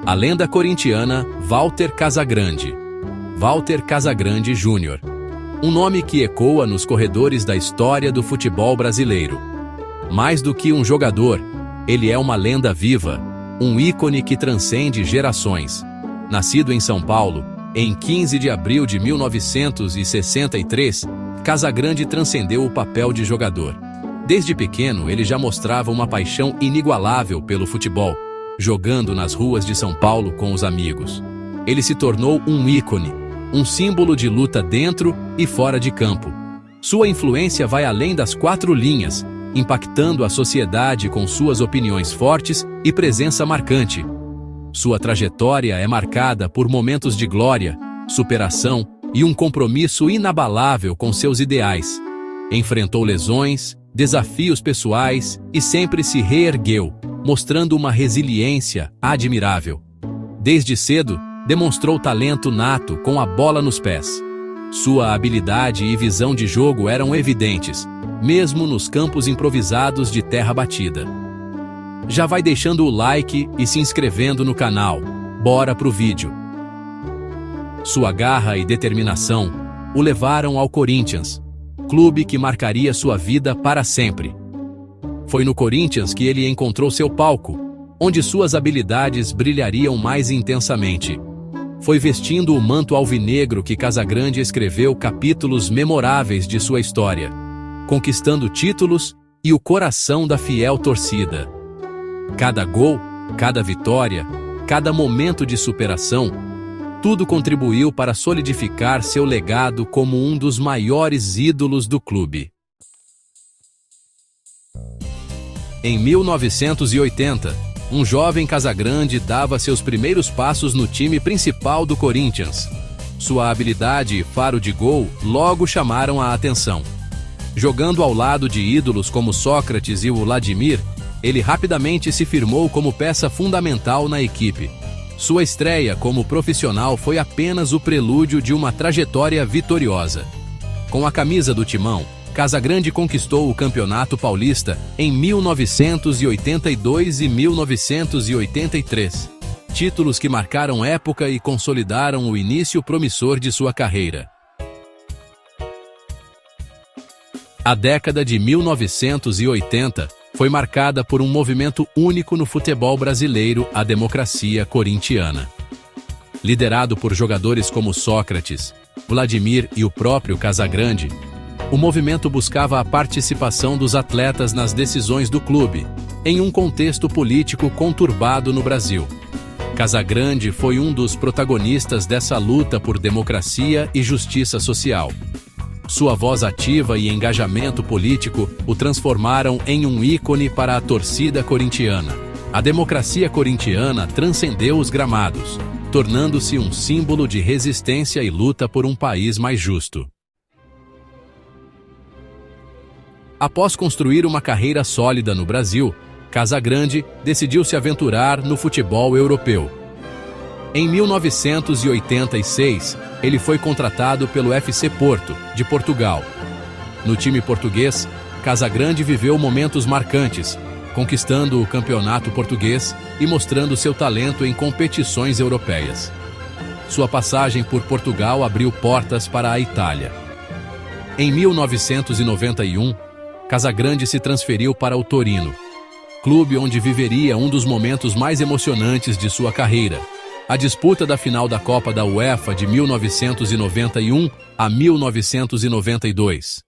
A lenda corintiana Walter Casagrande. Walter Casagrande Júnior. Um nome que ecoa nos corredores da história do futebol brasileiro. Mais do que um jogador, ele é uma lenda viva, um ícone que transcende gerações. Nascido em São Paulo, em 15 de abril de 1963, Casagrande transcendeu o papel de jogador. Desde pequeno, ele já mostrava uma paixão inigualável pelo futebol, jogando nas ruas de São Paulo com os amigos. Ele se tornou um ícone, um símbolo de luta dentro e fora de campo. Sua influência vai além das 4 linhas, impactando a sociedade com suas opiniões fortes e presença marcante. Sua trajetória é marcada por momentos de glória, superação e um compromisso inabalável com seus ideais. Enfrentou lesões, desafios pessoais e sempre se reergueu, mostrando uma resiliência admirável. Desde cedo, demonstrou talento nato com a bola nos pés. Sua habilidade e visão de jogo eram evidentes, mesmo nos campos improvisados de terra batida. Já vai deixando o like e se inscrevendo no canal. Bora pro vídeo. Sua garra e determinação o levaram ao Corinthians, clube que marcaria sua vida para sempre. Foi no Corinthians que ele encontrou seu palco, onde suas habilidades brilhariam mais intensamente. Foi vestindo o manto alvinegro que Casagrande escreveu capítulos memoráveis de sua história, conquistando títulos e o coração da fiel torcida. Cada gol, cada vitória, cada momento de superação, tudo contribuiu para solidificar seu legado como um dos maiores ídolos do clube. Em 1980, um jovem Casagrande dava seus primeiros passos no time principal do Corinthians. Sua habilidade e faro de gol logo chamaram a atenção. Jogando ao lado de ídolos como Sócrates e Vladimir, ele rapidamente se firmou como peça fundamental na equipe. Sua estreia como profissional foi apenas o prelúdio de uma trajetória vitoriosa. Com a camisa do Timão, Casagrande conquistou o Campeonato Paulista em 1982 e 1983. Títulos que marcaram época e consolidaram o início promissor de sua carreira. A década de 1980 foi marcada por um movimento único no futebol brasileiro, a democracia corintiana. Liderado por jogadores como Sócrates, Vladimir e o próprio Casagrande, o movimento buscava a participação dos atletas nas decisões do clube, em um contexto político conturbado no Brasil. Casagrande foi um dos protagonistas dessa luta por democracia e justiça social. Sua voz ativa e engajamento político o transformaram em um ícone para a torcida corintiana. A democracia corintiana transcendeu os gramados, tornando-se um símbolo de resistência e luta por um país mais justo. Após construir uma carreira sólida no Brasil, Casagrande decidiu se aventurar no futebol europeu. Em 1986, ele foi contratado pelo FC Porto, de Portugal. No time português, Casagrande viveu momentos marcantes, conquistando o campeonato português e mostrando seu talento em competições europeias. Sua passagem por Portugal abriu portas para a Itália. Em 1991, Casagrande se transferiu para o Torino, clube onde viveria um dos momentos mais emocionantes de sua carreira, a disputa da final da Copa da UEFA de 1991 a 1992.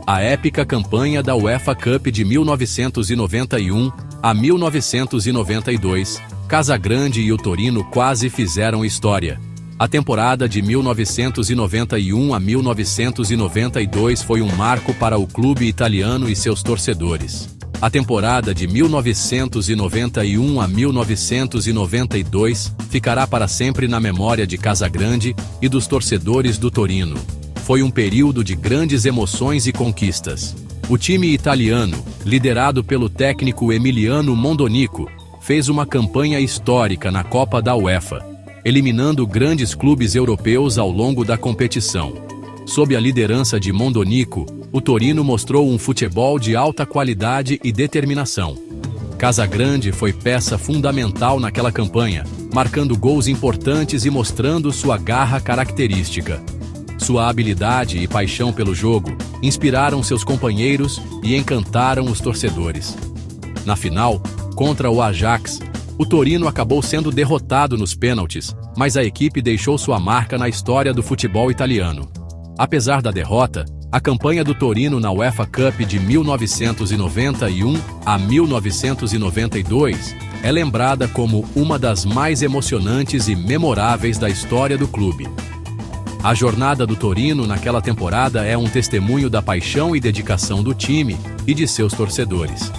A épica campanha da UEFA Cup de 1991 a 1992, Casagrande e o Torino quase fizeram história. A temporada de 1991 a 1992 foi um marco para o clube italiano e seus torcedores. A temporada de 1991 a 1992 ficará para sempre na memória de Casagrande e dos torcedores do Torino. Foi um período de grandes emoções e conquistas. O time italiano, liderado pelo técnico Emiliano Mondonico, fez uma campanha histórica na Copa da UEFA, eliminando grandes clubes europeus ao longo da competição. Sob a liderança de Mondonico, o Torino mostrou um futebol de alta qualidade e determinação. Casagrande foi peça fundamental naquela campanha, marcando gols importantes e mostrando sua garra característica. Sua habilidade e paixão pelo jogo inspiraram seus companheiros e encantaram os torcedores. Na final, contra o Ajax, o Torino acabou sendo derrotado nos pênaltis, mas a equipe deixou sua marca na história do futebol italiano. Apesar da derrota, a campanha do Torino na UEFA Cup de 1991 a 1992 é lembrada como uma das mais emocionantes e memoráveis da história do clube. A jornada do Torino naquela temporada é um testemunho da paixão e dedicação do time e de seus torcedores.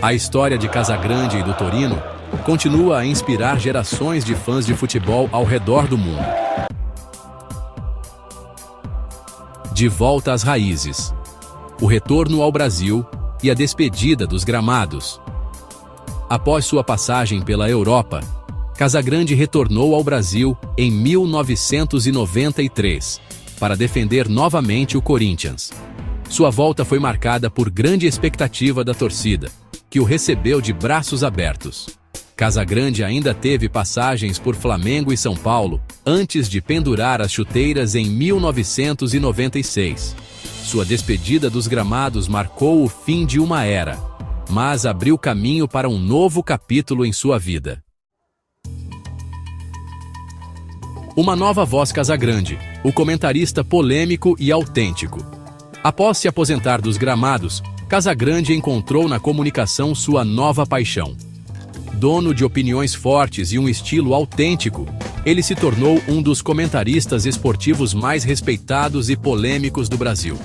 A história de Casagrande e do Torino continua a inspirar gerações de fãs de futebol ao redor do mundo. De volta às raízes. O retorno ao Brasil e a despedida dos gramados. Após sua passagem pela Europa, Casagrande retornou ao Brasil em 1993 para defender novamente o Corinthians. Sua volta foi marcada por grande expectativa da torcida, que o recebeu de braços abertos. Casagrande ainda teve passagens por Flamengo e São Paulo, antes de pendurar as chuteiras em 1996. Sua despedida dos gramados marcou o fim de uma era, mas abriu caminho para um novo capítulo em sua vida. Uma nova voz Casagrande, o comentarista polêmico e autêntico. Após se aposentar dos gramados, Casagrande encontrou na comunicação sua nova paixão. Dono de opiniões fortes e um estilo autêntico, ele se tornou um dos comentaristas esportivos mais respeitados e polêmicos do Brasil.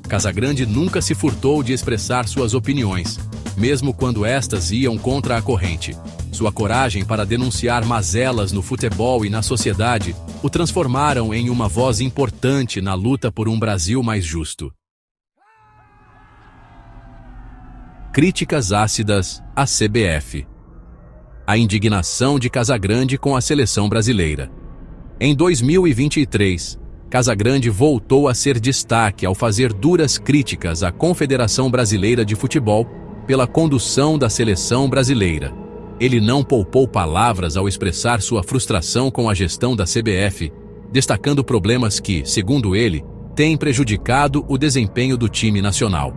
Casagrande nunca se furtou de expressar suas opiniões, mesmo quando estas iam contra a corrente. Sua coragem para denunciar mazelas no futebol e na sociedade o transformaram em uma voz importante na luta por um Brasil mais justo. Críticas ácidas à CBF. A indignação de Casagrande com a seleção brasileira. Em 2023, Casagrande voltou a ser destaque ao fazer duras críticas à Confederação Brasileira de Futebol pela condução da seleção brasileira. Ele não poupou palavras ao expressar sua frustração com a gestão da CBF, destacando problemas que, segundo ele, têm prejudicado o desempenho do time nacional.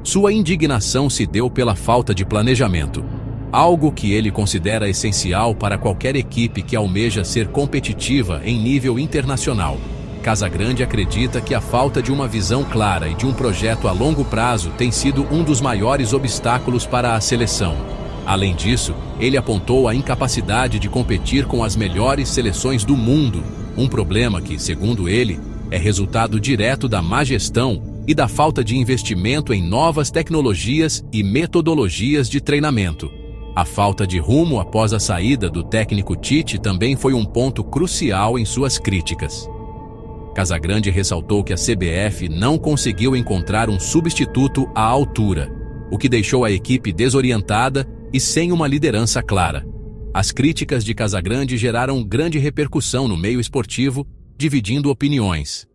Sua indignação se deu pela falta de planejamento, algo que ele considera essencial para qualquer equipe que almeja ser competitiva em nível internacional. Casagrande acredita que a falta de uma visão clara e de um projeto a longo prazo tem sido um dos maiores obstáculos para a seleção. Além disso, ele apontou a incapacidade de competir com as melhores seleções do mundo, um problema que, segundo ele, é resultado direto da má gestão e da falta de investimento em novas tecnologias e metodologias de treinamento. A falta de rumo após a saída do técnico Tite também foi um ponto crucial em suas críticas. Casagrande ressaltou que a CBF não conseguiu encontrar um substituto à altura, o que deixou a equipe desorientada e sem uma liderança clara. As críticas de Casagrande geraram grande repercussão no meio esportivo, dividindo opiniões.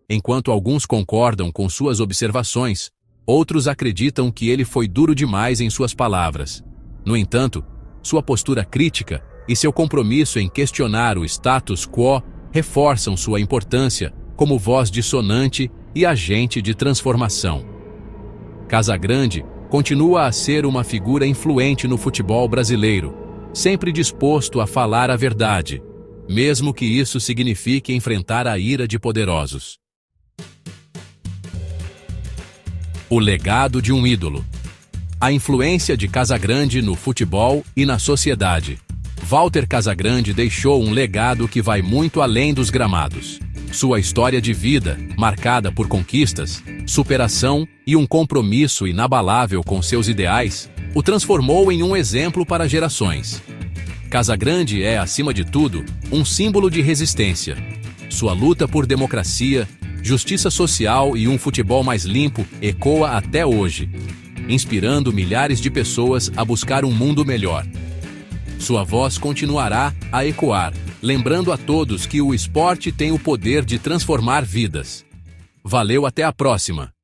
Enquanto alguns concordam com suas observações, outros acreditam que ele foi duro demais em suas palavras. No entanto, sua postura crítica e seu compromisso em questionar o status quo reforçam sua importância como voz dissonante e agente de transformação. Casagrande continua a ser uma figura influente no futebol brasileiro, sempre disposto a falar a verdade, mesmo que isso signifique enfrentar a ira de poderosos. O legado de um ídolo. A influência de Casagrande no futebol e na sociedade. Walter Casagrande deixou um legado que vai muito além dos gramados. Sua história de vida, marcada por conquistas, superação e um compromisso inabalável com seus ideais, o transformou em um exemplo para gerações. Casagrande é, acima de tudo, um símbolo de resistência. Sua luta por democracia, justiça social e um futebol mais limpo ecoa até hoje, inspirando milhares de pessoas a buscar um mundo melhor. Sua voz continuará a ecoar, lembrando a todos que o esporte tem o poder de transformar vidas. Valeu, até a próxima!